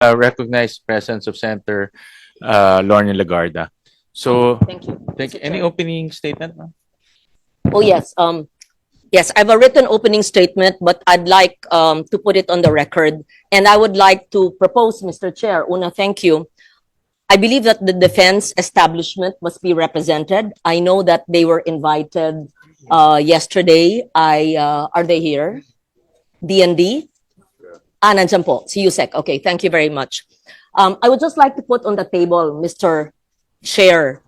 recognize presence of Senator Lorna Legarda. So, Thank you. thank you. Mr. Any Chair. opening statement, ma'am? Oh, yes. Yes, I have a written opening statement, but I'd like to put it on the record. And I would like to propose, Mr. Chair, Una, thank you. I believe that the defense establishment must be represented. I know that they were invited yesterday. Are they here? DND? Ah, nandiyan po. Si Yusek. Okay, thank you very much. I would just like to put on the table, Mr. Chair,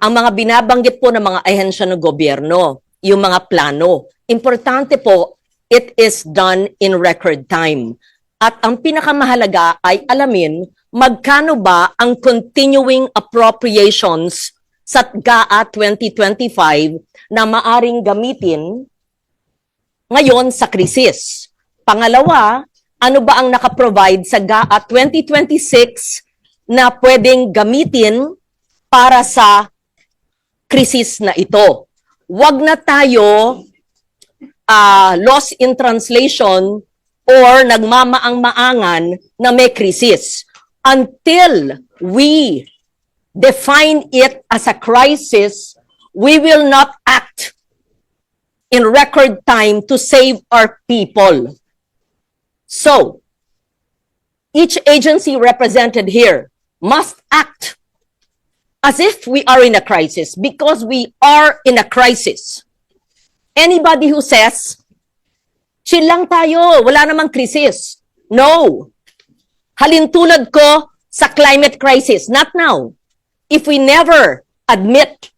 ang mga binabanggit po ng mga ahensya ng gobyerno, yung mga plano. Importante po, it is done in record time. At ang pinakamahalaga ay alamin magkano ba ang continuing appropriations sa GAA 2025 na maaring gamitin ngayon sa krisis. Pangalawa, ano ba ang nakaprovide sa GAA 2026 na pwedeng gamitin para sa krisis na ito? Huwag na tayo lost in translation or nagmamaang-maangan na may krisis. Until we define it as a crisis, we will not act in record time to save our people. So, each agency represented here must act as if we are in a crisis, because we are in a crisis. Anybody who says, chill lang tayo, wala namang krisis. No. Halintulad ko sa climate crisis. Not now. If we never admit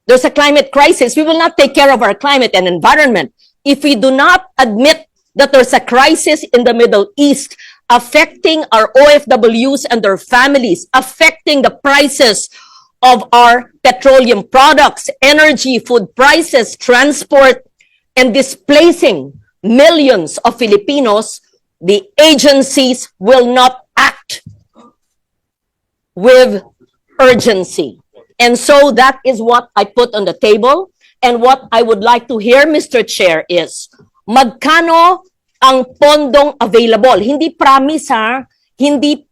there's a climate crisis, we will not take care of our climate and environment. If we do not admit that there's a crisis in the Middle East affecting our OFWs and their families, affecting the prices of our petroleum products, energy, food prices, transport, and displacing millions of Filipinos, the agencies will not act with urgency. And so that is what I put on the table. And what I would like to hear, Mr. Chair, is magkano ang pondong available? Hindi promise, ha? Hindi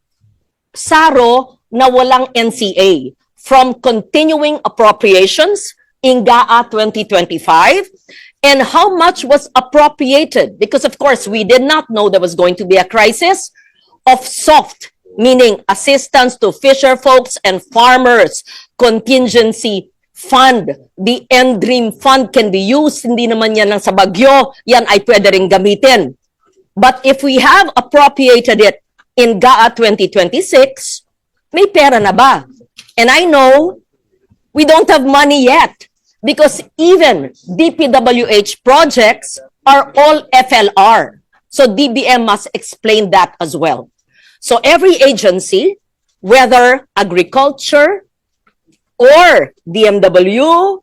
saro na walang NCA. From continuing appropriations in GAA 2025, and how much was appropriated? Because of course, we did not know there was going to be a crisis of soft, meaning assistance to fisher folks and farmers, contingency fund. The N-Dream Fund can be used. Hindi naman yan lang sa bagyo. Yan ay pwede rin gamitin. But if we have appropriated it in GAA 2026, may pera na ba? And I know we don't have money yet, because even DPWH projects are all FLR. So DBM must explain that as well. So every agency, whether agriculture or DMW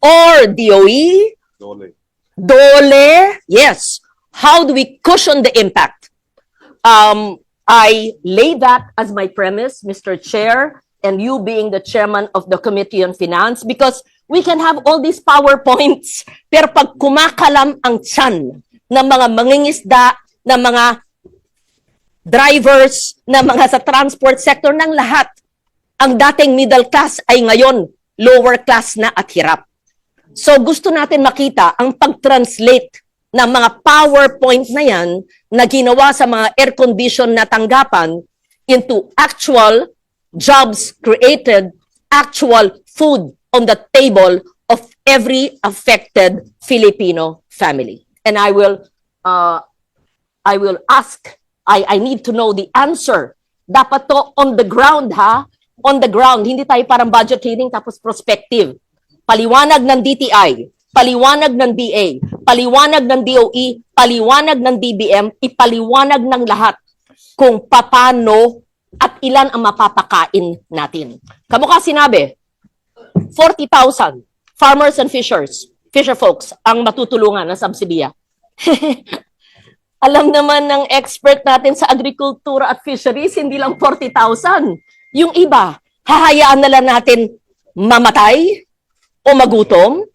or DOE, DOLE, yes. How do we cushion the impact? I lay that as my premise, Mr. Chair, and you being the chairman of the Committee on Finance, because we can have all these PowerPoints, pero pag kumakalam ang tiyan ng mga mangingisda, ng mga drivers, ng mga sa transport sector, ng lahat, ang dating middle class ay ngayon lower class na at hirap. So gusto natin makita ang pag-translate ng mga PowerPoint na yan na ginawa sa mga air-condition na tanggapan into actual jobs created, actual food on the table of every affected Filipino family. And I will ask, I need to know the answer. Dapat to on the ground, ha? On the ground, hindi tayo parang budget hearing tapos prospective. Paliwanag ng DTI, paliwanag ng DA, paliwanag ng DOE, paliwanag ng DBM, ipaliwanag ng lahat kung paano at ilan ang mapapakain natin. Kamukha sinabi, 40,000 farmers and fisher folks ang matutulungan ng subsidiya. Alam naman ng expert natin sa agrikultura at fisheries, hindi lang 40,000. Yung iba, hahayaan na lang natin mamatay o magutom.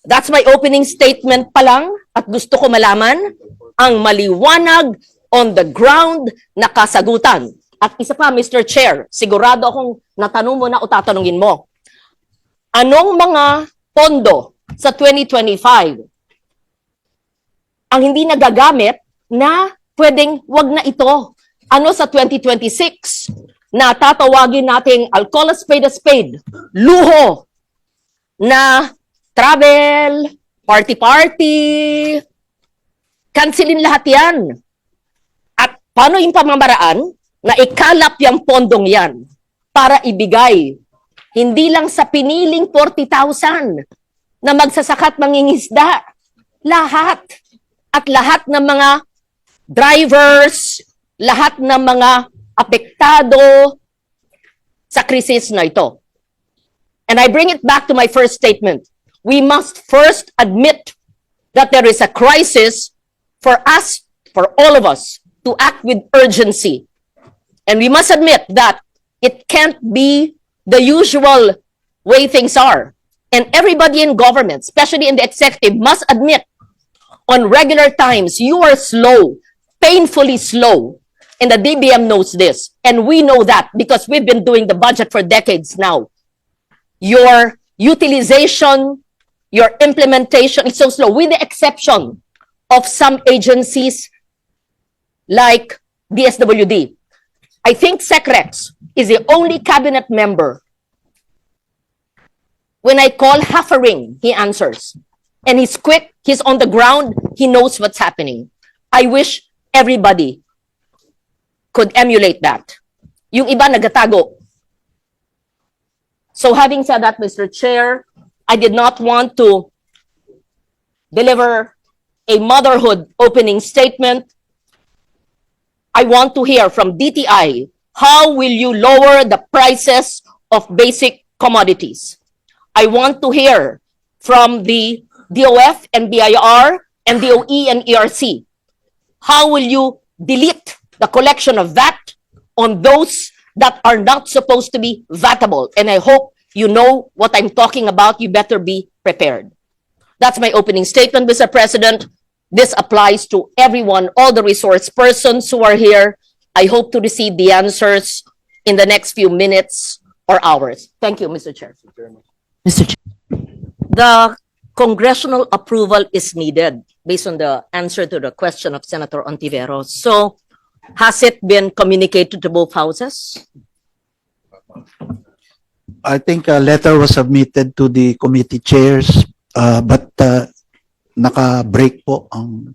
That's my opening statement pa lang, at gusto ko malaman ang maliwanag on the ground na kasagutan. At isa pa, Mr. Chair, sigurado akong natanong mo na o tatanungin mo. Anong mga pondo sa 2025 ang hindi nagagamit na pwedeng wag na ito? Ano sa 2026 na tatawagin nating, I'll call a spade, luho na travel, party-party, cancelin lahat yan. At paano yung pamamaraan na ikalap yung pondong yan para ibigay hindi lang sa piniling 40,000 na magsasakat mangingisda, lahat. At lahat ng mga drivers, lahat ng mga apektado sa krisis na ito. And I bring it back to my first statement. We must first admit that there is a crisis for us, for all of us, to act with urgency. And we must admit that it can't be the usual way things are. And everybody in government, especially in the executive, must admit on regular times, you are slow, painfully slow. And the DBM knows this. And we know that because we've been doing the budget for decades now. Your utilization, your implementation is so slow, with the exception of some agencies like DSWD. I think SecRex is the only cabinet member. When I call half a ring, he answers. And he's quick, he's on the ground, he knows what's happening. I wish everybody could emulate that. Yung iba nagatago. So having said that, Mr. Chair, I did not want to deliver a motherhood opening statement. I want to hear from DTI, how will you lower the prices of basic commodities? I want to hear from the DOF and BIR and DOE and ERC. How will you delete the collection of VAT on those that are not supposed to be vatable? And I hope you know what I'm talking about. You better be prepared. That's my opening statement, Mr. President. This applies to everyone, all the resource persons who are here. I hope to receive the answers in the next few minutes or hours. Thank you, Mr. Chair. Mr. Chair. The congressional approval is needed based on the answer to the question of Senator Ontiveros. So, has it been communicated to both houses? I think a letter was submitted to the committee chairs, but naka-break po ang...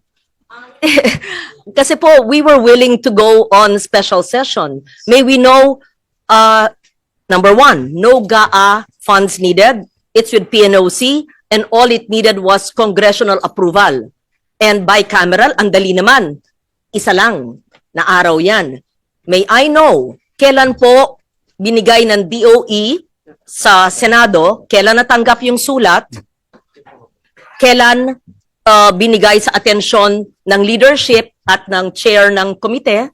Kasi po, we were willing to go on special session. May we know, number one, no GAA funds needed. It's with PNOC, and all it needed was congressional approval. And bicameral, ang dali naman. Isa lang na araw yan. May I know, kailan po binigay ng DOE sa Senado, kailan natanggap yung sulat, kailan binigay sa atensyon ng leadership at ng chair ng komite?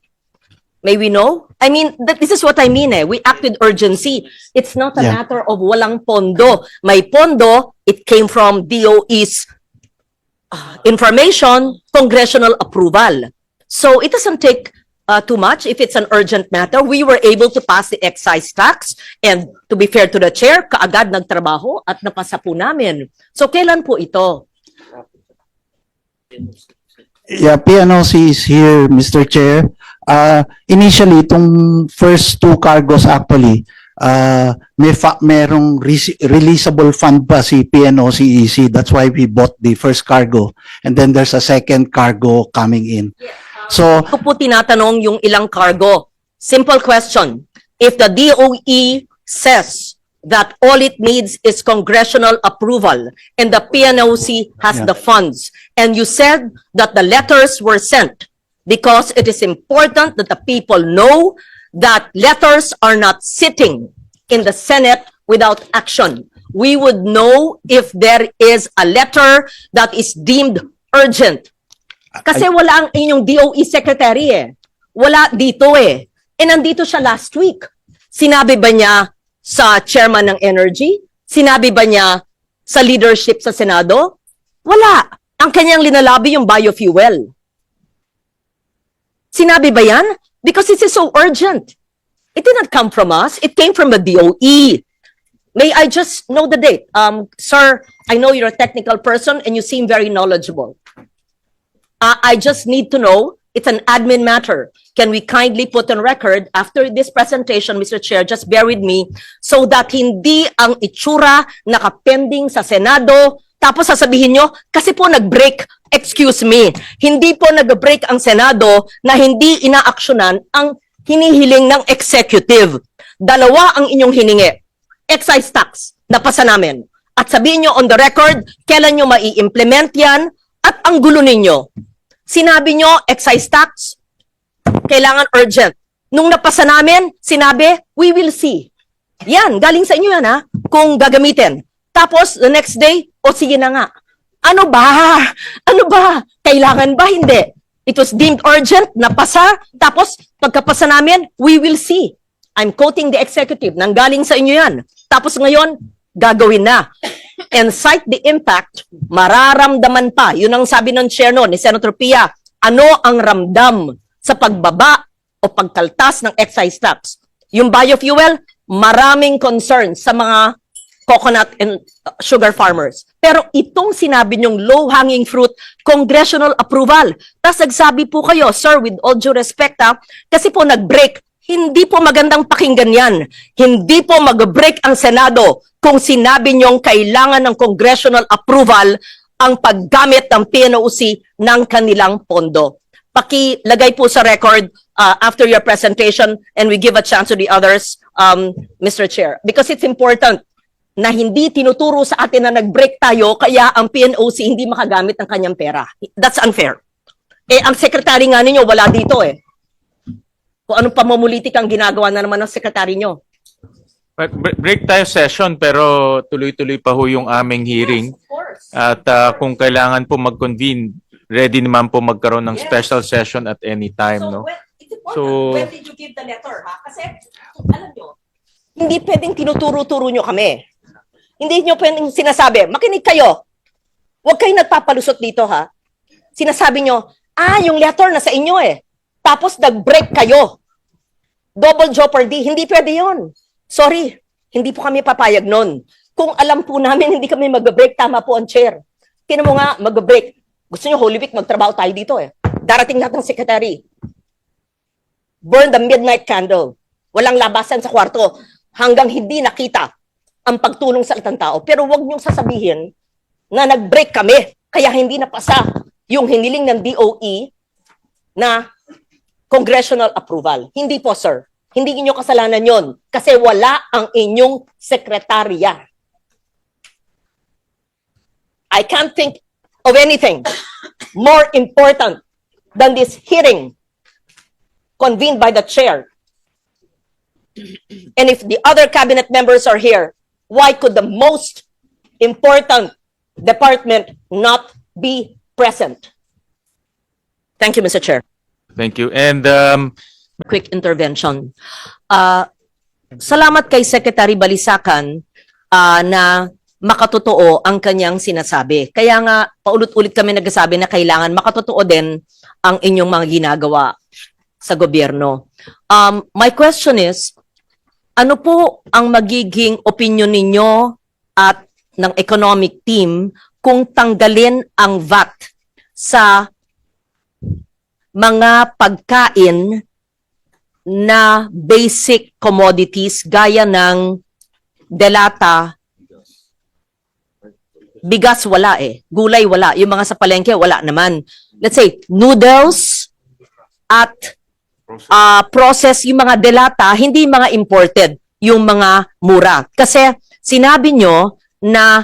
May we know? I mean, this is what I mean eh. We act with urgency. It's not a matter of walang pondo. May pondo, it came from DOE's information, congressional approval. So it doesn't take too much if it's an urgent matter. We were able to pass the excise tax, and to be fair to the chair, kaagad nagtrabaho at napasa po namin. So kailan po ito? Yeah, PNOC is here, Mr. Chair. Initially, itong first two cargos actually, merong releasable fund pa si PNOCEC. That's why we bought the first cargo. And then there's a second cargo coming in. So, Ito po tinatanong yung ilang cargo. Simple question. If the DOE says that all it needs is congressional approval and the PNOC has the funds, and you said that the letters were sent because it is important that the people know that letters are not sitting in the Senate without action. We would know if there is a letter that is deemed urgent. Kasi wala ang inyong DOE secretary eh. Wala dito eh. E nandito siya last week. Sinabi ba niya sa chairman ng Energy? Sinabi ba niya sa leadership sa Senado? Wala. Ang kanyang linalabi yung biofuel. Sinabi ba yan? Because this is so urgent. It did not come from us. It came from the DOE. May I just know the date? Sir, I know you're a technical person and you seem very knowledgeable. I just need to know, it's an admin matter. Can we kindly put on record after this presentation, Mr. Chair, just bear with me, so that hindi ang itsura nakapending sa Senado, tapos sasabihin nyo, kasi po nag-break, excuse me, hindi po nag-break ang Senado na hindi inaaksyonan ang hinihiling ng executive. Dalawa ang inyong hiningi. Excise tax, napasa namin. At sabihin nyo on the record, kailan nyo mai-implement yan, at ang gulo ninyo. Sinabi nyo, excise tax, kailangan urgent. Nung napasa namin, sinabi, we will see. Yan, galing sa inyo yan ha, kung gagamitin. Tapos, the next day, o sige na nga. Ano ba? Ano ba? Kailangan ba? Hindi. It was deemed urgent, napasa, tapos pagkapasa namin, we will see. I'm quoting the executive, nanggaling sa inyo yan. Tapos ngayon, gagawin na. And cite the impact, mararamdaman pa. Yun ang sabi ng chair no, ni Senator Pia. Ano ang ramdam sa pagbaba o pagkaltas ng excise tax? Yung biofuel, maraming concern sa mga coconut and sugar farmers. Pero itong sinabi niyong low-hanging fruit, congressional approval. Tapos nagsabi po kayo, sir, with all due respect kasi po nag-break. Hindi po magandang pakinggan yan. Hindi po mag-break ang Senado kung sinabi niyong kailangan ng congressional approval ang paggamit ng PNOC ng kanilang pondo. Pakilagay po sa record after your presentation and we give a chance to the others, Mr. Chair. Because it's important na hindi tinuturo sa atin na nag-break tayo kaya ang PNOC hindi makagamit ng kanyang pera. That's unfair. Ang secretary nga ninyo wala dito Kung anong pamumulitik ang ginagawa na naman ng secretary nyo. Break tayo session pero tuloy-tuloy pa ho yung aming hearing. Yes, of course. At kung kailangan po mag-convene, ready naman po magkaroon ng special session at any time. No? It's important. When did you give the letter? Kasi, alam nyo, hindi pwedeng tinuturo-turo nyo kami. Hindi nyo pwedeng sinasabi, makinig kayo. Huwag kayo nagpapalusot dito Sinasabi nyo, yung letter na sa inyo Tapos nag-break kayo. Double jeopardy. Hindi pwede yun. Sorry, hindi po kami papayag nun. Kung alam po namin hindi kami mag-break, tama po ang chair. Tinan mo nga, mag-break. Gusto nyo Holy Week, magtrabaho tayo dito Darating lahat ng secretary. Burn the midnight candle. Walang labasan sa kwarto hanggang hindi nakita ang pagtulong sa itang tao. Pero wag niyong sasabihin na nag-break kami kaya hindi napasa yung hiniling ng DOE na congressional approval. Hindi po, sir. Hindi niyo kasalanan yon kasi wala ang inyong sekretarya. I can't think of anything more important than this hearing convened by the chair. And if the other cabinet members are here, why could the most important department not be present? Thank you, Mr. Chair. Thank you. And Quick intervention. Salamat kay Secretary Balisacan na makatotoo ang kanyang sinasabi. Kaya nga, paulit-ulit kami nagsasabi na kailangan makatotoo din ang inyong mga ginagawa sa gobyerno. My question is, ano po ang magiging opinion ninyo at ng economic team kung tanggalin ang VAT sa mga pagkain na basic commodities gaya ng delata, bigas wala gulay wala, yung mga sa palengke wala naman. Let's say, noodles at process, yung mga delata, hindi mga imported, yung mga mura. Kasi sinabi nyo na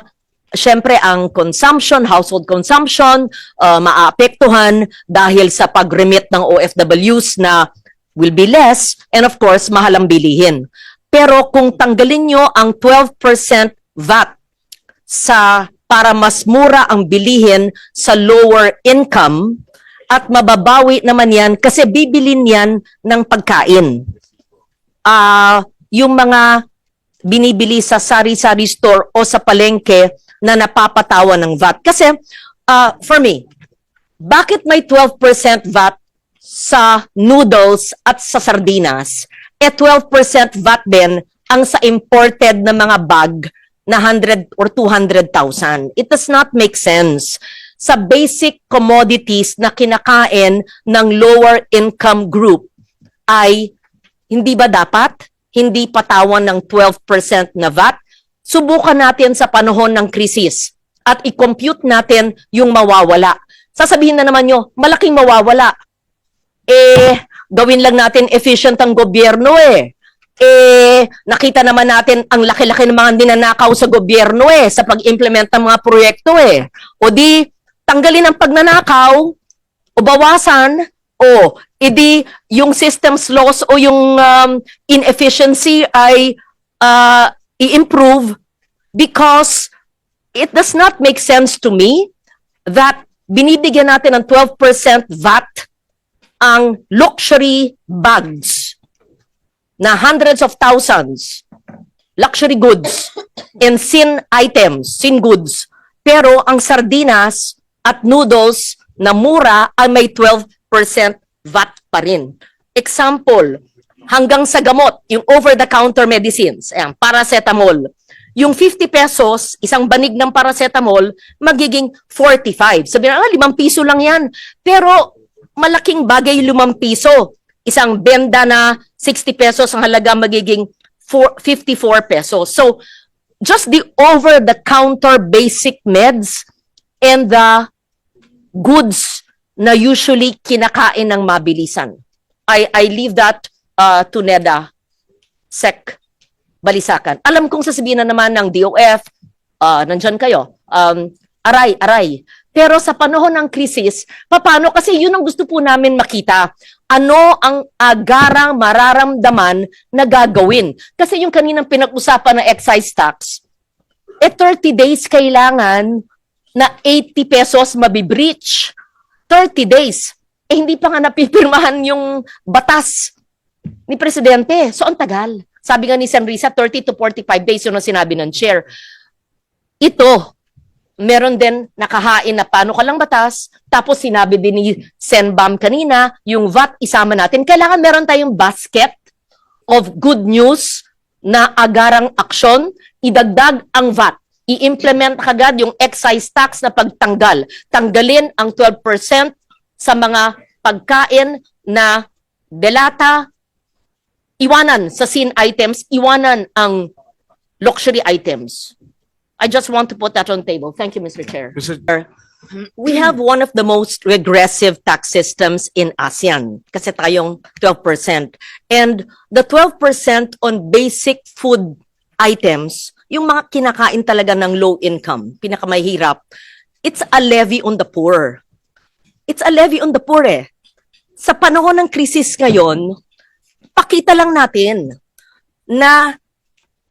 syempre ang consumption, household consumption, maapektuhan dahil sa pag-remit ng OFWs na will be less, and of course, mahal ang bilihin. Pero kung tanggalin nyo ang 12% VAT para mas mura ang bilihin sa lower income, at mababawi naman yan kasi bibilin yan ng pagkain. Yung mga binibili sa sari-sari store o sa palengke na napapatawa ng VAT. Kasi, for me, bakit may 12% VAT sa noodles at sa sardinas, 12% VAT din ang sa imported na mga bag na 100 or 200,000. It does not make sense. Sa basic commodities na kinakain ng lower income group ay hindi ba dapat hindi patawan ng 12% na VAT? Subukan natin sa panahon ng krisis at i-compute natin yung mawawala. Sasabihin na naman nyo, malaking mawawala. Gawin lang natin efficient ang gobyerno nakita naman natin ang laki-laki ng mga ninanakaw sa gobyerno sa pag-implement ng mga proyekto O di, tanggalin ang pagnanakaw, o bawasan, o edi yung systems loss o yung inefficiency ay i-improve because it does not make sense to me that binibigyan natin ng 12% VAT ang luxury bags na hundreds of thousands, luxury goods, and sin items, sin goods. Pero ang sardinas at noodles na mura ay may 12% VAT pa rin. Example, hanggang sa gamot, yung over-the-counter medicines, ayan, paracetamol. Yung 50 pesos, isang banig ng paracetamol, magiging 45. Sabi na, 5 piso lang yan. Pero malaking bagay 5 piso. Isang benda na 60 pesos ang halaga magiging 54 pesos. So, just the over-the-counter basic meds and the goods na usually kinakain ng mabilisan. I leave that to NEDA, Sec. Balisakan. Alam kong sasabihin na naman ng DOF, nandyan kayo, aray. Pero sa panahon ng krisis, paano? Kasi yun ang gusto po namin makita. Ano ang agarang mararamdaman na gagawin? Kasi yung kaninang pinag-usapan ng excise tax, 30 days kailangan na 80 pesos mabibreach. 30 days. Hindi pa nga napipirmahan yung batas ni Presidente. So, ang tagal. Sabi nga ni Senrisa, 30 to 45 days yun ang sinabi ng chair. Ito, meron din nakahain na paano ka lang batas, tapos sinabi din ni Senbam kanina, yung VAT isama natin. Kailangan meron tayong basket of good news na agarang aksyon, idagdag ang VAT. I-implement kagad yung excise tax na pagtanggal. Tanggalin ang 12% sa mga pagkain na delata, iwanan sa sin items, iwanan ang luxury items. I just want to put that on the table. Thank you, Mr. Chair. We have one of the most regressive tax systems in ASEAN kasi tayong 12%. And the 12% on basic food items, yung mga kinakain talaga ng low income, pinakamahirap, it's a levy on the poor. It's a levy on the poor Sa panahon ng krisis ngayon, pakita lang natin na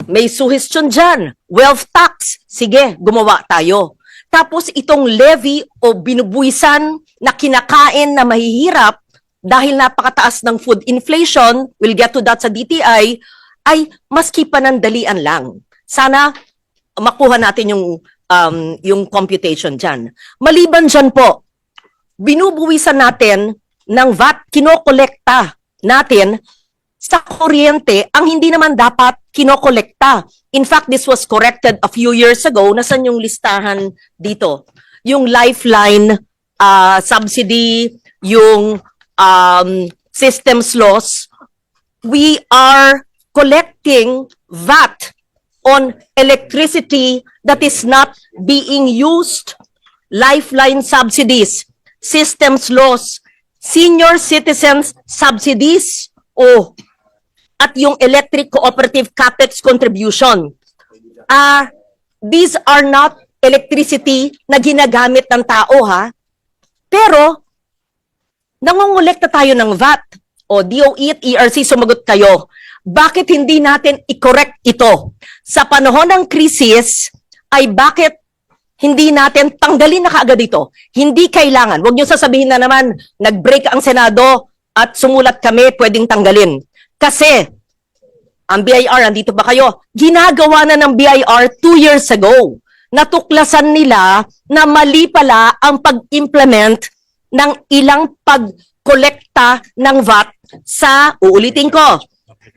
may suggestion dyan, wealth tax. Sige, gumawa tayo. Tapos itong levy o binubuisan na kinakain na mahihirap dahil napakataas ng food inflation, we'll get to that sa DTI, ay maski panandalian lang. Sana makuha natin yung computation dyan. Maliban dyan po, binubuwisan natin ng VAT, kinokolekta natin sa kuryente ang hindi naman dapat kinokolekta. In fact, this was corrected a few years ago. Nasaan yung listahan dito? Yung lifeline subsidy, yung systems loss. We are collecting VAT on electricity that is not being used. Lifeline subsidies, systems loss, senior citizens subsidies, at yung electric cooperative capex contribution. These are not electricity na ginagamit ng tao pero nangongolekta tayo ng VAT. DOE at ERC, sumagot kayo. Bakit hindi natin i-correct ito? Sa panahon ng krisis, ay bakit hindi natin tanggalin na kaagad ito? Hindi kailangan. Huwag niyo sasabihin na naman, nag-break ang Senado at sumulat kami, pwedeng tanggalin. Kasi, ang BIR, andito ba kayo? Ginagawa na ng BIR 2 years ago. Natuklasan nila na mali pala ang pag-implement ng ilang kolekta ng VAT sa, uulitin ko,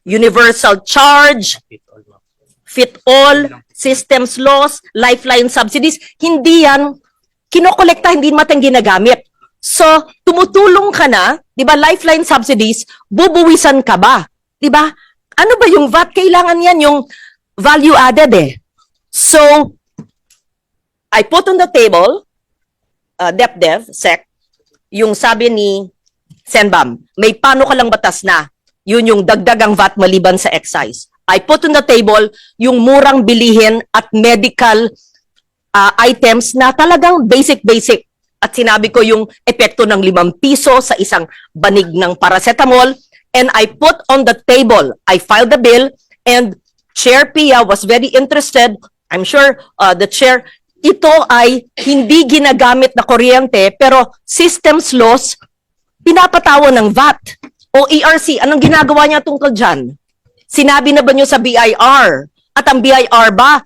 universal charge, fit-all, systems loss, lifeline subsidies. Hindi yan kinokolekta, hindi naman ginagamit. So, tumutulong ka na, di ba, lifeline subsidies, bubuwisan ka ba? Di ba? Ano ba yung VAT? Kailangan yan yung value added eh. So, I put on the table, DepDev, SEC, yung sabi ni Senbam, may paano ka lang batas na, yun yung dagdagang VAT maliban sa excise. I put on the table yung murang bilihin at medical items na talagang basic. At sinabi ko yung epekto ng 5 piso sa isang banig ng paracetamol. And I put on the table, I filed the bill, and Chair Pia was very interested. I'm sure the Chair, ito ay hindi ginagamit na kuryente, pero systems loss, pinapatawan ng VAT. O ERC, anong ginagawa niya tungkol dyan? Sinabi na ba niyo sa BIR? At ang BIR ba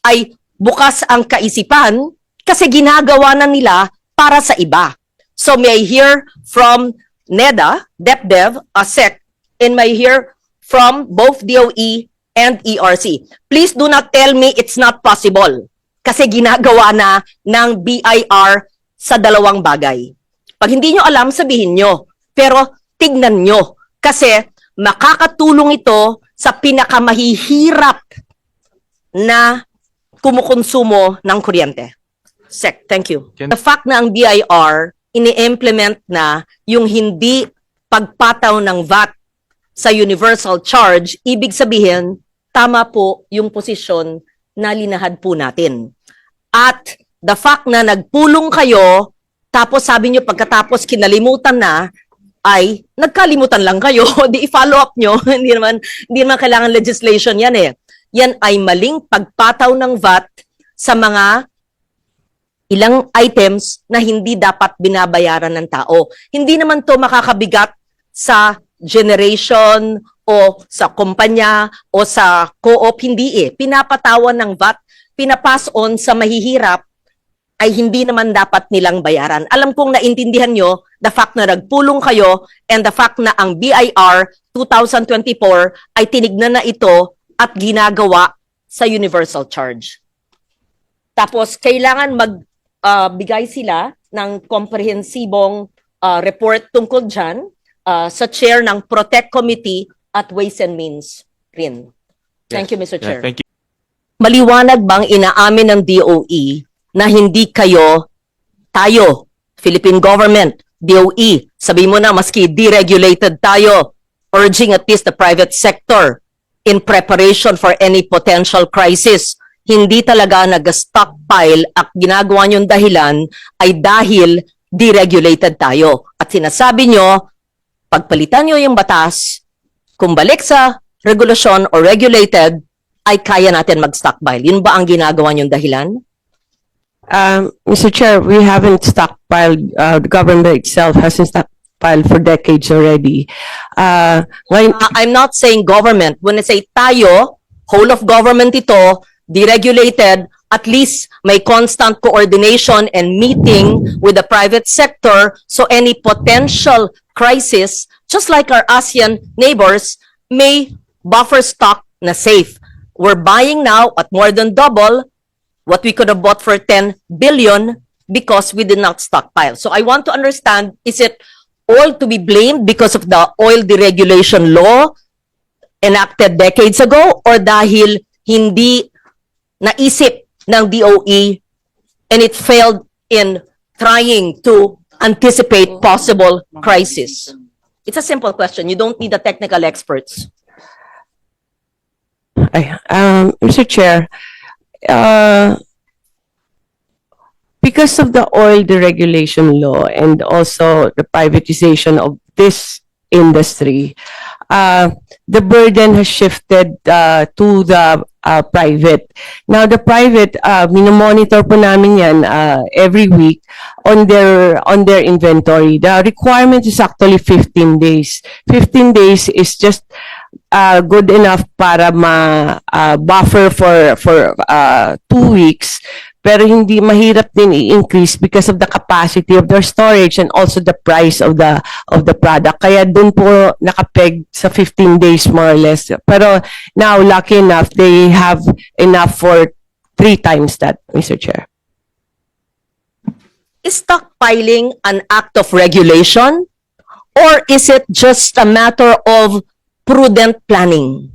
ay bukas ang kaisipan kasi ginagawa na nila para sa iba. So may I hear from NEDA, DepDev, SEC, and may I hear from both DOE and ERC. Please do not tell me it's not possible kasi ginagawa na ng BIR sa dalawang bagay. Pag hindi nyo alam, sabihin nyo. Pero tignan nyo kasi makakatulong ito sa pinakamahihirap na kumukonsumo ng kuryente. Sec, thank you. The fact na ang BIR ini-implement na yung hindi pagpataw ng VAT sa universal charge, ibig sabihin, tama po yung posisyon na linahad po natin. At the fact na nagpulong kayo, tapos sabi nyo pagkatapos kinalimutan na, ay nagkalimutan lang kayo, di i-follow up nyo, hindi naman kailangan legislation yan eh. Yan ay maling pagpataw ng VAT sa mga ilang items na hindi dapat binabayaran ng tao. Hindi naman to makakabigat sa generation o sa kumpanya o sa co-op, hindi eh. Pinapatawan ng VAT, pinapass on sa mahihirap ay hindi naman dapat nilang bayaran. Alam kong naintindihan nyo the fact na nagpulong kayo and the fact na ang BIR 2024 ay tinignan na ito at ginagawa sa universal charge. Tapos, kailangan magbigay sila ng komprehensibong report tungkol dyan sa chair ng Protect Committee at Ways and Means rin. Thank you, Mr. Chair. Thank you. Maliwanag bang inaamin ng DOE na hindi tayo, Philippine government, DOE, sabi mo na maski deregulated tayo, urging at least the private sector in preparation for any potential crisis. Hindi talaga nag-stockpile at ginagawa niyong dahilan ay dahil deregulated tayo. At sinasabi nyo, pagpalitan nyo yung batas, kung balik sa regulasyon or regulated, ay kaya natin mag-stockpile. Yun ba ang ginagawa niyong dahilan? Mr. Chair, we haven't stockpiled, the government itself hasn't stockpiled for decades already. I'm not saying government. When I say tayo, whole of government ito, deregulated, at least may constant coordination and meeting with the private sector so any potential crisis, just like our ASEAN neighbors, may buffer stock na safe. We're buying now at more than double what we could have bought for 10 billion because we did not stockpile. So I want to understand, is it all to be blamed because of the oil deregulation law enacted decades ago or dahil hindi naisip ng DOE and it failed in trying to anticipate possible crisis? It's a simple question. You don't need the technical experts. Mr. Chair, because of the oil deregulation law and also the privatization of this industry, the burden has shifted to the private. Now, the private, minomonitor po namin yan every week on their inventory. The requirement is actually 15 days. 15 days is just good enough para buffer for 2 weeks. pero hindi mahirap din i-increase because of the capacity of their storage and also the price of the product. Kaya dun po nakapeg sa 15 days more or less. Pero now, lucky enough, they have enough for 3 times that, Mr. Chair. Is stockpiling an act of regulation or is it just a matter of prudent planning?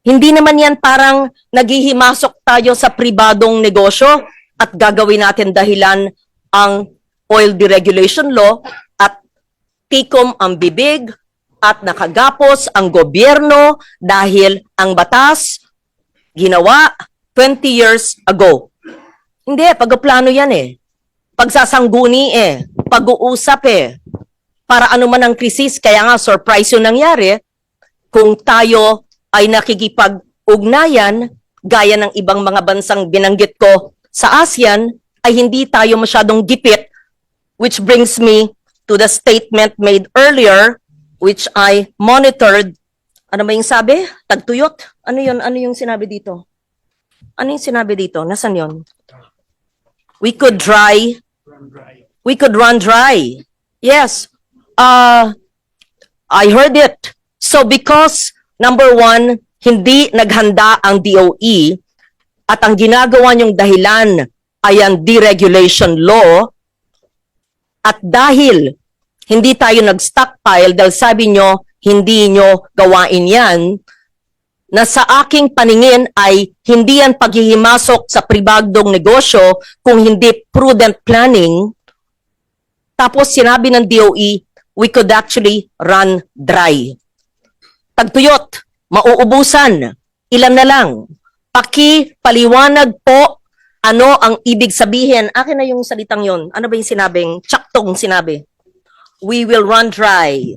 Hindi naman yan parang naghihimasok tayo sa pribadong negosyo at gagawin natin dahilan ang oil deregulation law at tikom ang bibig at nakagapos ang gobyerno dahil ang batas ginawa 20 years ago. Hindi, pagplano yan eh. Pagsasangguni eh. Pag-uusap eh. Para ano man ang krisis, kaya nga surprise yung nangyari kung tayo ay nakikipag-ugnayan gaya ng ibang mga bansang binanggit ko sa ASEAN, ay hindi tayo masyadong gipit, which brings me to the statement made earlier, which I monitored. Ano ba yung sabi? Tagtuyot? Ano yun? Ano yung sinabi dito? Ano yung sinabi dito? Nasaan yun? We could dry. We could run dry. Yes. I heard it. So because, number one, hindi naghanda ang DOE at ang ginagawa niyong dahilan ay ang deregulation law at dahil hindi tayo nag-stockpile dahil sabi nyo, hindi nyo gawain yan, na sa aking paningin ay hindi yan paghihimasok sa pribadong negosyo kung hindi prudent planning. Tapos sinabi ng DOE, we could actually run dry. Tagtuyot, mauubusan, ilan na lang. Paliwanag po ano ang ibig sabihin. Akin na yung salitang yon. Ano ba yung sinabing? Tsaktong sinabi. We will run dry.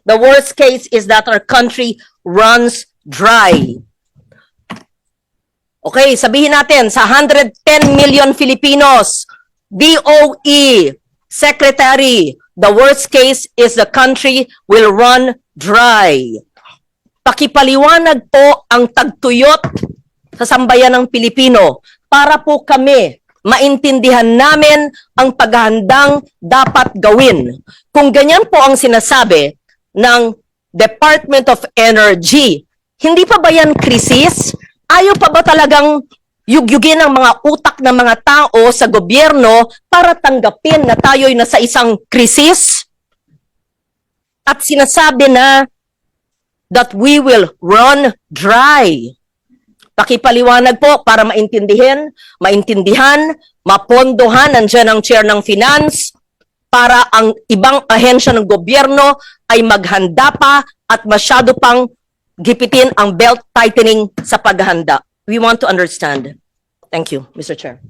The worst case is that our country runs dry. Okay, sabihin natin, sa 110 million Filipinos, DOE, Secretary, the worst case is the country will run dry. Pakipaliwanag po ang tagtuyot sa sambayan ng Pilipino para po kami maintindihan namin ang paghahandang dapat gawin. Kung ganyan po ang sinasabi ng Department of Energy, hindi pa ba yan krisis? Ayaw pa ba talagang yugyugin ang mga utak ng mga tao sa gobyerno para tanggapin na tayo'y nasa isang krisis? At sinasabi na that we will run dry. Pakipaliwanag po para maintindihan, mapondohan, nandiyan ang chair ng finance, para ang ibang ahensya ng gobyerno ay maghanda pa at masyado pang gipitin ang belt tightening sa paghahanda. We want to understand. Thank you, Mr. Chair.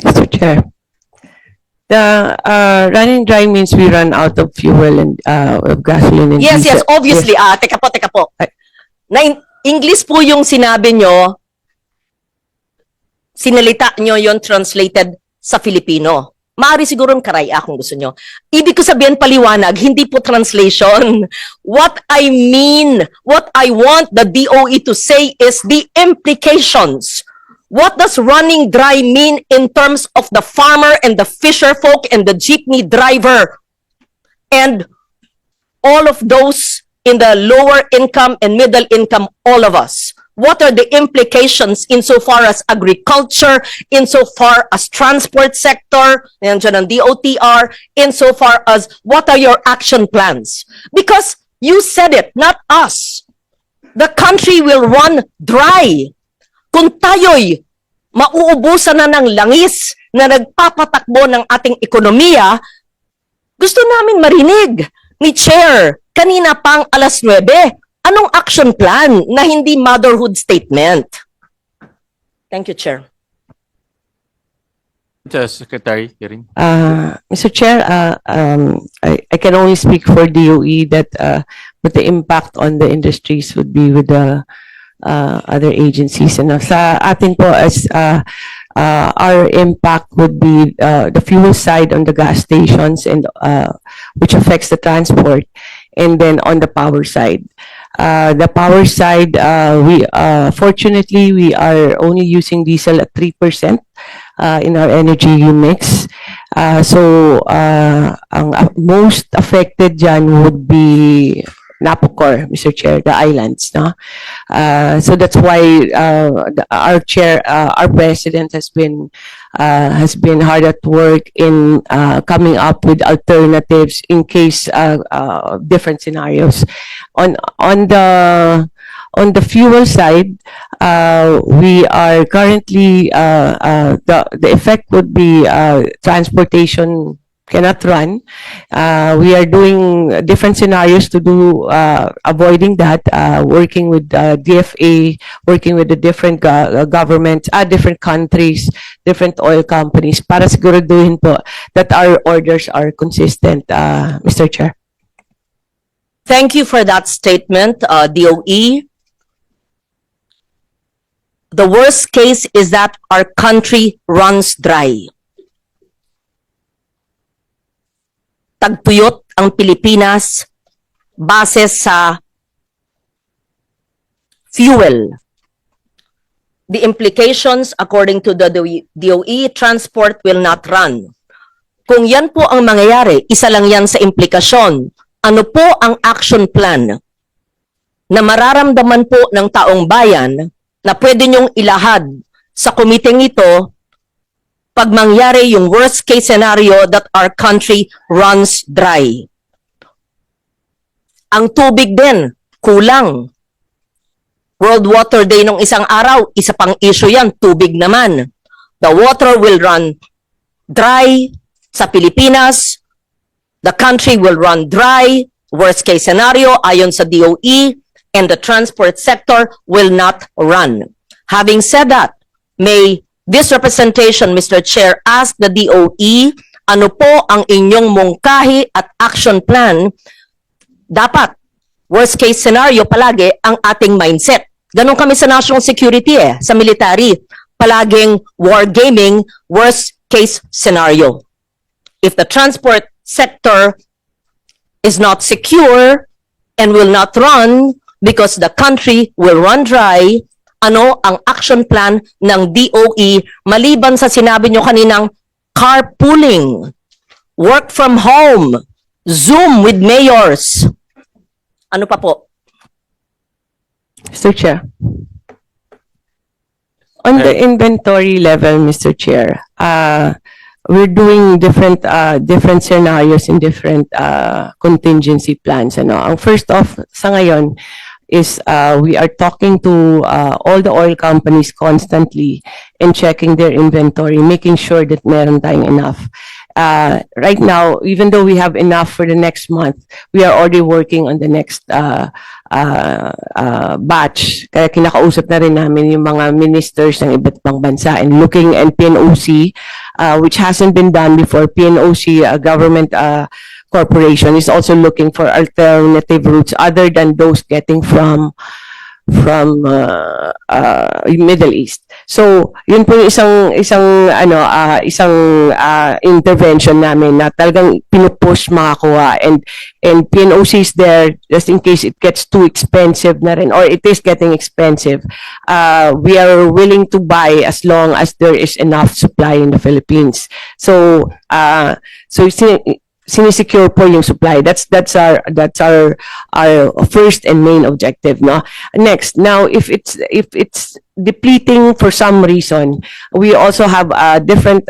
Mr. Chair. The running dry means we run out of fuel and of gasoline and Yes, diesel. obviously. Teka po. English po yung sinabi nyo, sinalita nyo yon translated sa Filipino. Maaari sigurong karaya kung gusto nyo. Ibig ko sabihin paliwanag, hindi po translation. What I mean, what I want the DOE to say is the implications. What does running dry mean in terms of the farmer and the fisher folk and the jeepney driver and all of those in the lower income and middle income, all of us? What are the implications insofar as agriculture, insofar as transport sector, nandiyan ang DOTR, insofar as what are your action plans? Because you said it, not us. The country will run dry. Kung tayo'y mauubusan na ng langis na nagpapatakbo ng ating ekonomiya, gusto namin marinig ni Chair kanina pang 9:00. Anong action plan na hindi motherhood statement? Thank you, Chair. Secretary, hearing. Mr. Chair, I can only speak for DOE that what the impact on the industries would be with the other agencies. And sa atin po, as our impact would be the fuel side on the gas stations and which affects the transport, and then on the power side. The power side, we fortunately we are only using diesel at 3% in our energy mix. Ang most affected dyan would be Napocor, Mr. Chair, the islands, no? So that's why our chair, our president has been hard at work in coming up with alternatives in case different scenarios. On the fuel side, we are currently the effect would be transportation cannot run. We are doing different scenarios to do avoiding that, working with DFA, working with the different governments, different countries, different oil companies para siguraduhin po that our orders are consistent, Mr. Chair. Thank you for that statement, DOE. The worst case is that our country runs dry. Tagtuyot ang Pilipinas base sa fuel. The implications, according to the DOE, transport will not run. Kung yan po ang mangyayari, isa lang yan sa implikasyon. Ano po ang action plan na mararamdaman po ng taong bayan na pwede niyong ilahad sa komiteng ito pag mangyari yung worst case scenario that our country runs dry? Ang tubig din, kulang. World Water Day nung isang araw, isa pang issue yan, tubig naman. The water will run dry sa Pilipinas. The country will run dry, worst case scenario, ayon sa DOE, and the transport sector will not run. Having said that, may this representation, Mr. Chair, ask the DOE, ano po ang inyong mungkahi at action plan? Dapat, worst case scenario palagi ang ating mindset. Ganon kami sa national security sa military. Palaging wargaming, worst case scenario. If the transport sector is not secure and will not run because the country will run dry, ano ang action plan ng DOE maliban sa sinabi nyo kaninang carpooling, work from home, Zoom with mayors? Ano pa po? Mr. Chair. On the inventory level, Mr. Chair, we're doing different scenarios and different contingency plans. Ano? Ang first off sa ngayon is we are talking to all the oil companies constantly and checking their inventory, making sure that meron tayong enough. Right now, even though we have enough for the next month, we are already working on the next batch. Kaya kinakausap na rin namin yung mga ministers ng iba't ibang bansa and looking at PNOC, which hasn't been done before. PNOC, government corporation, is also looking for alternative routes other than those getting from Middle East. So, yun po yung isang intervention namin na talagang pinupush makakuha, and PNOC is there just in case it gets too expensive na rin, or it is getting expensive. We are willing to buy as long as there is enough supply in the Philippines. So sinisecure po yung supply. That's our first and main objective, no? Next, now if it's depleting for some reason, we also have different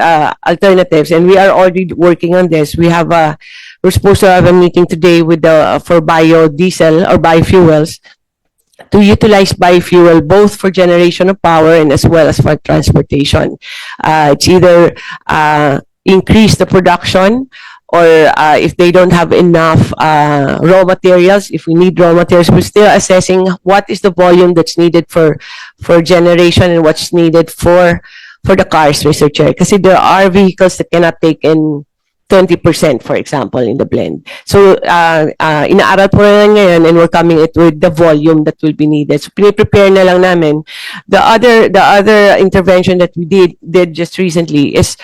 alternatives, and we are already working on this. We're supposed to have a meeting today with for biodiesel or biofuels, to utilize biofuel both for generation of power and as well as for transportation. It's either increase the production, or if they don't have enough raw materials, if we need raw materials, we're still assessing what is the volume that's needed for generation and what's needed for the cars, Mr. Chair. Kasi there are vehicles that cannot take in 20%, for example, in the blend. So, inaaral po na ngayon, and we're coming it with the volume that will be needed. So, prepare na lang namin. The other intervention that we did just recently is,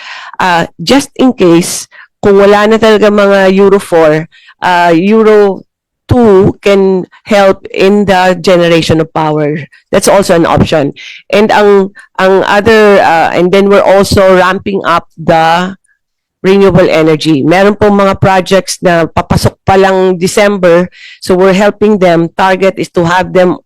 just in case, kung wala na talaga mga Euro 4, Euro too can help in the generation of power. That's also an option. And ang other and then we're also ramping up the renewable energy. Meron pong mga projects na papasok pa lang December, so we're helping them. Target is to have them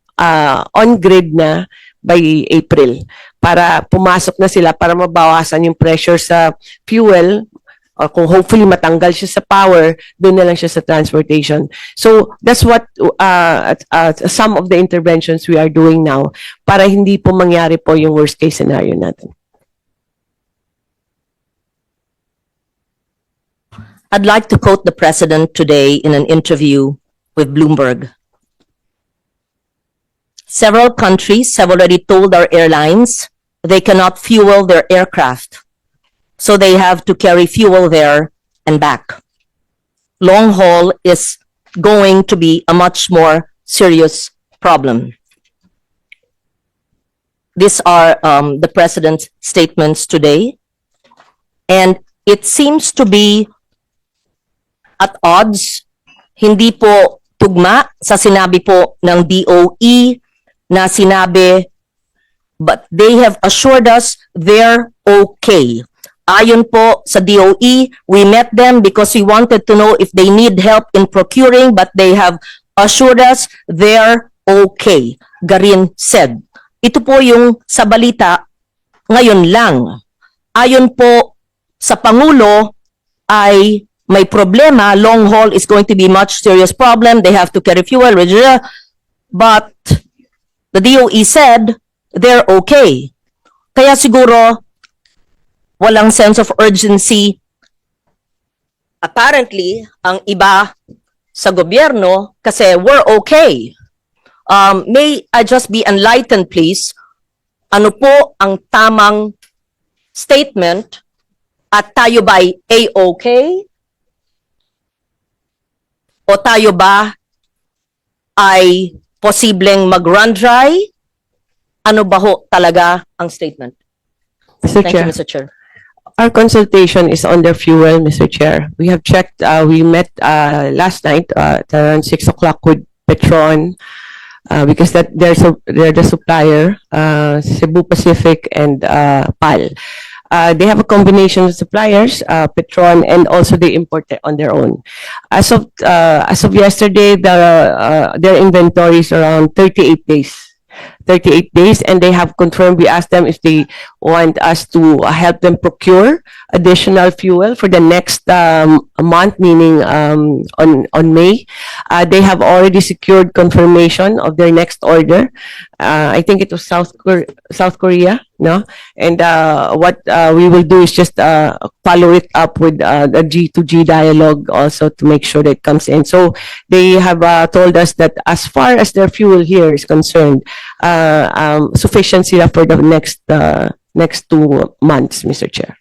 on grid na by April para pumasok na sila para mabawasan yung pressure sa fuel, or kung hopefully matanggal siya sa power, doon na lang siya sa transportation. So that's what some of the interventions we are doing now para hindi po mangyari po yung worst case scenario natin. I'd like to quote the president today in an interview with Bloomberg. Several countries have already told our airlines they cannot fuel their aircraft, so they have to carry fuel there and back. Long haul is going to be a much more serious problem. These are the president's statements today, and it seems to be at odds, hindi po tugma sa sinabi po ng DOE na sinabi, but they have assured us they're okay. Ayon po sa DOE, we met them because we wanted to know if they need help in procuring, but they have assured us they're okay. Garin said. Ito po yung sa balita ngayon lang. Ayon po sa Pangulo ay may problema, long haul is going to be much serious problem. They have to carry fuel, but the DOE said they're okay. Kaya siguro walang sense of urgency. Apparently, ang iba sa gobyerno kasi we're okay. May I just be enlightened, please? Ano po ang tamang statement at tayo ba'y A-okay? O tayo ba ay posibleng mag-run dry? Ano ba ho talaga ang statement? Mr. Thank Chair. you, Mr. Chair. Our consultation is on the fuel, Mr. Chair. We have checked, we met last night at around 6 o'clock with Petron because they're the supplier, Cebu Pacific and PAL. They have a combination of suppliers, Petron, and also they import it on their own. As of yesterday, their inventory is around 38 days. 38 days, and they have confirmed. We asked them if they want us to help them procure additional fuel for the next month, meaning on May. They have already secured confirmation of their next order. I think it was South Korea, no? And what we will do is just follow it up with the G2G dialogue also to make sure that it comes in. So they have told us that as far as their fuel here is concerned, sufficient sila for the next 2 months, Mr. Chair.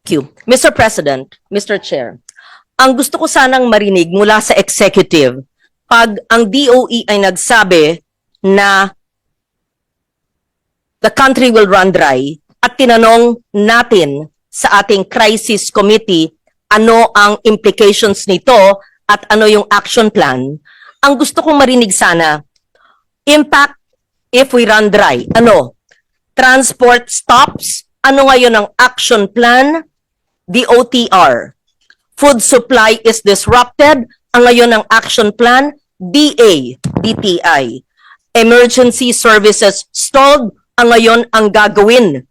Thank you. Mr. President, Mr. Chair, ang gusto ko sanang marinig mula sa executive, pag ang DOE ay nagsabi na the country will run dry at tinanong natin sa ating crisis committee ano ang implications nito at ano yung action plan, ang gusto kong marinig sana, impact if we run dry. Ano? Transport stops. Ano ngayon ang action plan? DOTR. Food supply is disrupted. Ang ngayon ang action plan? DTI. Emergency services stalled. Ang ngayon ang gagawin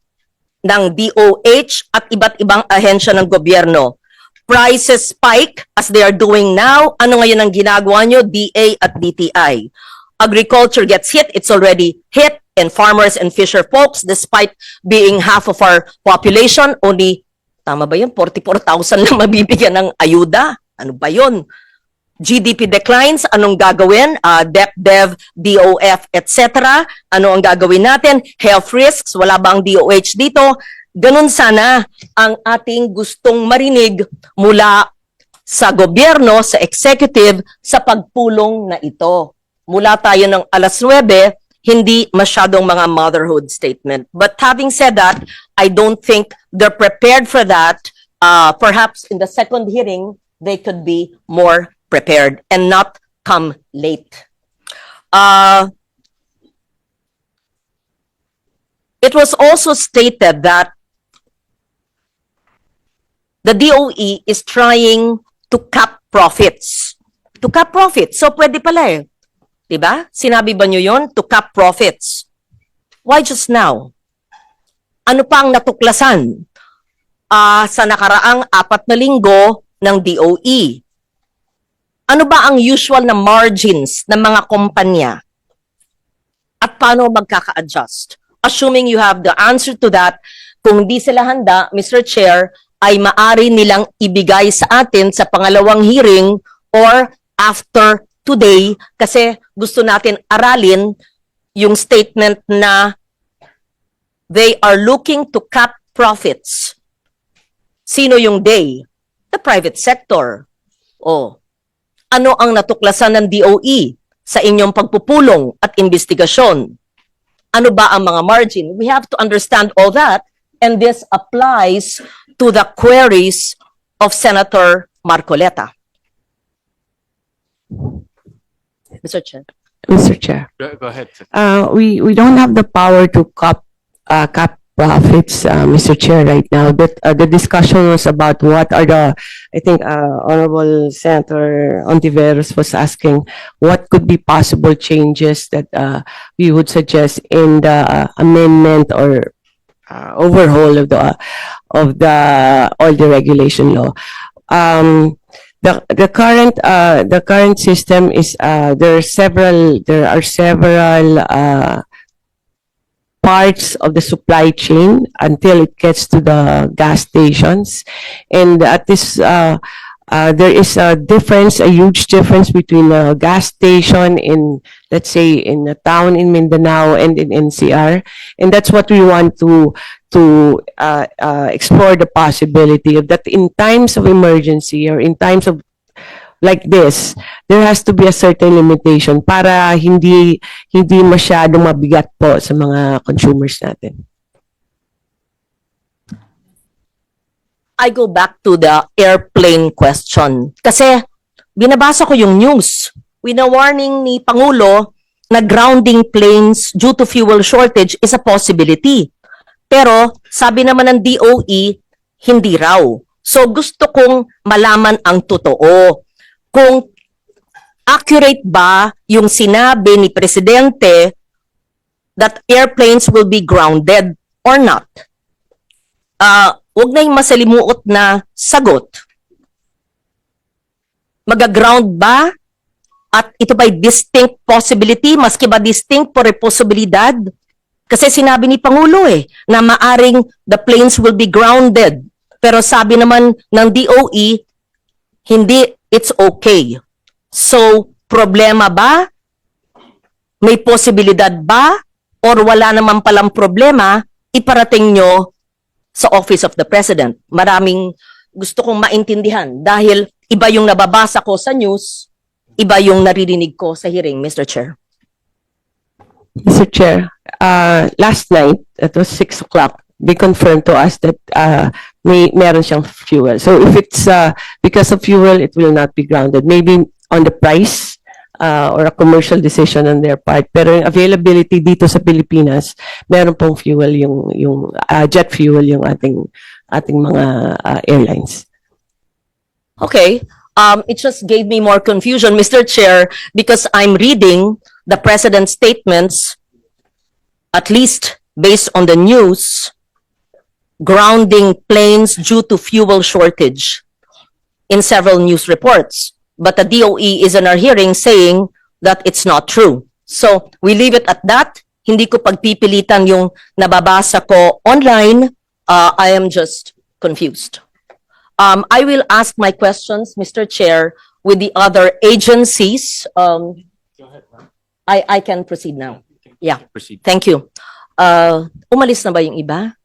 ng DOH at iba't ibang ahensya ng gobyerno. Prices spike as they are doing now. Ano ngayon ang ginagawa nyo? DA at DTI. Agriculture gets hit, it's already hit, and farmers and fisher folks, despite being half of our population, only, tama ba yun, 44,000 lang mabibigyan ng ayuda? Ano ba yun? GDP declines, anong gagawin? DepDev, DOF, etc. Ano ang gagawin natin? Health risks, wala ba ang DOH dito? Ganun sana ang ating gustong marinig mula sa gobyerno, sa executive, sa pagpulong na ito. Mula tayo ng 9:00, hindi masyadong mga motherhood statement. But having said that, I don't think they're prepared for that. Perhaps in the second hearing, they could be more prepared and not come late. It was also stated that the DOE is trying to cap profits. To cap profits. So, pwede pala eh. Diba? Sinabi ba nyo yon? To cap profits. Why just now? Ano pa ang natuklasan sa nakaraang 4 na linggo ng DOE? Ano ba ang usual na margins ng mga kumpanya? At paano magkaka-adjust? Assuming you have the answer to that, kung di sila handa, Mr. Chair, ay maari nilang ibigay sa atin sa pangalawang hearing or after today kasi gusto natin aralin yung statement na they are looking to cap profits. Sino yung they? The private sector. O, ano ang natuklasan ng DOE sa inyong pagpupulong at investigasyon? Ano ba ang mga margin? We have to understand all that, and this applies to the queries of Senator Marcoleta. Mr. Chair. Mr. Chair. Go ahead. We don't have the power to cap profits, Mr. Chair, right now. But the discussion was about what are the, I think, Honorable Senator Ontiveros was asking what could be possible changes that we would suggest in the amendment or overhaul of the oil deregulation law. The current system is there are several parts of the supply chain until it gets to the gas stations, and at this there is a difference, a huge difference between a gas station in, let's say, in a town in Mindanao and in NCR, and that's what we want to explore the possibility of that in times of emergency or in times of like this, there has to be a certain limitation para hindi masyadong mabigat po sa mga consumers natin. I go back to the airplane question. Kasi binabasa ko yung news. Wina-warning ni Pangulo na grounding planes due to fuel shortage is a possibility. Pero sabi naman ng DOE, hindi raw. So gusto kong malaman ang totoo. Kung accurate ba yung sinabi ni Presidente that airplanes will be grounded or not. Huwag na yung masalimuot na sagot. Magaground ba? At ito ba'y distinct possibility? Maski ba distinct por posibilidad? Kasi sinabi ni Pangulo na maaring the planes will be grounded. Pero sabi naman ng DOE, hindi, it's okay. So, problema ba? May posibilidad ba? Or wala naman palang problema, iparating nyo sa Office of the President. Maraming gusto kong maintindihan dahil iba yung nababasa ko sa news, iba yung naririnig ko sa hearing, Mr. Chair. Mr. Chair, last night, it was 6 o'clock, they confirmed to us that meron siyang fuel. So if it's because of fuel, it will not be grounded. Maybe on the price or a commercial decision on their part. Pero yung availability dito sa Pilipinas, meron pong fuel yung jet fuel yung ating mga airlines. Okay. It just gave me more confusion, Mr. Chair, because I'm reading the President's statements, at least based on the news, grounding planes due to fuel shortage in several news reports. But the DOE is in our hearing saying that it's not true. So we leave it at that. Hindi ko pagpipilitan yung nababasa ko online. I am just confused. I will ask my questions, Mr. Chair, with the other agencies. Go ahead, ma'am. I can proceed now. Yeah. Proceed. Thank you. Umalis na ba yung iba?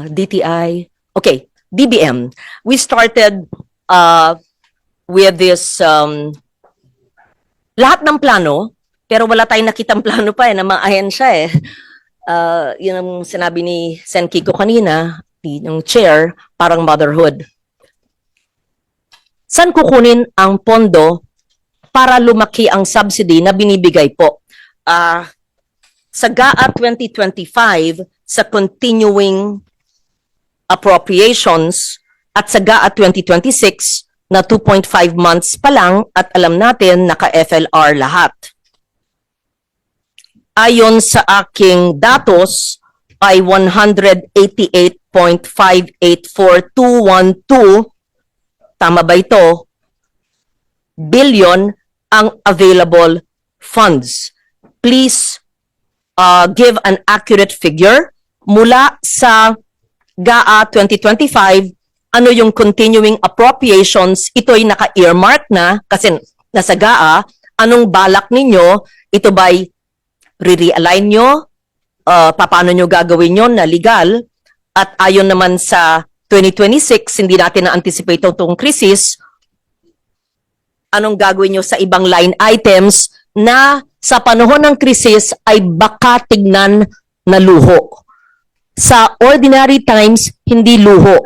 DTI? Okay, DBM. We started with this lahat ng plano, pero wala tayong nakitang plano pa ng mga ahensya yun ang sinabi ni Sen Kiko kanina, yung chair, parang motherhood. Saan kukunin ang pondo para lumaki ang subsidy na binibigay po. Sa GAA 2025, sa continuing appropriations, at sa GAA 2026 na 2.5 months pa lang at alam natin naka-FLR lahat. Ayon sa aking datos ay 188.584212, tama ba ito, billion ang available funds. Please give an accurate figure mula sa GAA 2025, ano yung continuing appropriations, ito'y naka-earmark na kasi nasa GAA, anong balak ninyo, ito ba'y re-realign nyo, paano nyo gagawin yun na legal, at ayon naman sa 2026, hindi natin na-anticipate itong krisis, anong gagawin nyo sa ibang line items na sa panahon ng krisis ay baka tignan na luho. Sa ordinary times, hindi luho.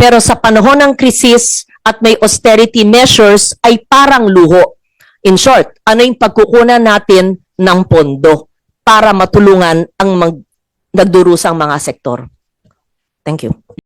Pero sa panahon ng krisis at may austerity measures ay parang luho. In short, ano yung pagkukunan natin ng pondo para matulungan ang nagdurusang mga sektor? Thank you.